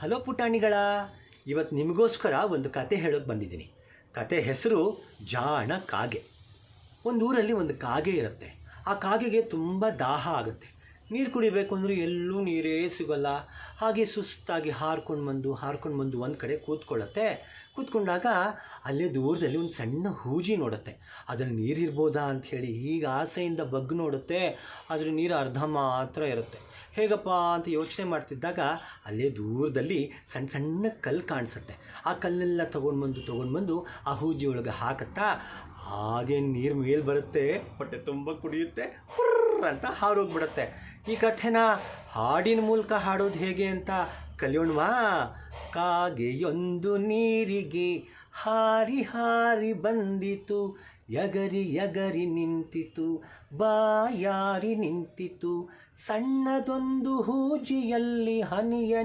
Hello ಪುಟಾಣಿಗಳ, ಇವತ್ತು ನಿಮಗೋಸ್ಕರ ಒಂದು ಕತೆ ಹೇಳೋಕೆ ಬಂದಿದ್ದೀನಿ. ಕತೆ ಹೆಸರು ಜಾಣ ಕಾಗೆ. ಒಂದು ಊರಲ್ಲಿ ಒಂದು ಕಾಗೆ ಇರುತ್ತೆ. ಆ ಕಾಗೆಗೆ ತುಂಬ ದಾಹ ಆಗುತ್ತೆ. ನೀರು ಕುಡಿಬೇಕು ಅಂದರೆ ಎಲ್ಲೂ ನೀರೇ ಸಿಗೋಲ್ಲ. ಹಾಗೆ ಸುಸ್ತಾಗಿ ಹಾರ್ಕೊಂಡು ಬಂದು ಒಂದು ಕಡೆ ಕೂತ್ಕೊಂಡಾಗ ಅಲ್ಲೇ ದೂರದಲ್ಲಿ ಒಂದು ಸಣ್ಣ ಹೂಜಿ ನೋಡುತ್ತೆ. ಅದರಲ್ಲಿ ನೀರಿರ್ಬೋದಾ ಅಂಥೇಳಿ ಹೀಗೆ ಆಸೆಯಿಂದ ಬಗ್ಗಿ ನೋಡುತ್ತೆ. ಆದರೆ ನೀರು ಅರ್ಧ ಮಾತ್ರ ಇರುತ್ತೆ. ಹೇಗಪ್ಪ ಅಂತ ಯೋಚನೆ ಮಾಡ್ತಿದ್ದಾಗ ಅಲ್ಲೇ ದೂರದಲ್ಲಿ ಸಣ್ಣ ಸಣ್ಣ ಕಲ್ಲು ಕಾಣಿಸುತ್ತೆ. ಆ ಕಲ್ಲೆಲ್ಲ ತೊಗೊಂಡ್ಬಂದು ಆ ಹೂಜಿ ಒಳಗೆ ಹಾಕುತ್ತಾ ಹಾಗೆ ನೀರು ಮೇಲೆ ಬರುತ್ತೆ. ಹೊಟ್ಟೆ ತುಂಬ ಕುಡಿಯುತ್ತೆ. ಹುರ್ರ್ ಅಂತ ಹಾರೋಗ್ಬಿಡುತ್ತೆ. ಈ ಕಥೆನ ಹಾಡಿನ ಮೂಲಕ ಹಾಡೋದು ಹೇಗೆ ಅಂತ ಕಲಿಯೋಣವಾ? ಕಾಗೆಯೊಂದು ನೀರಿಗೆ ಹಾರಿ ಹಾರಿ ಬಂದಿತು, ಯಗರಿ ನಿಂತಿತು, ಬಾಯಾರಿ ನಿಂತಿತು, ಸಣ್ಣದೊಂದು ಹೂಜಿಯಲ್ಲಿ ಹನಿಯ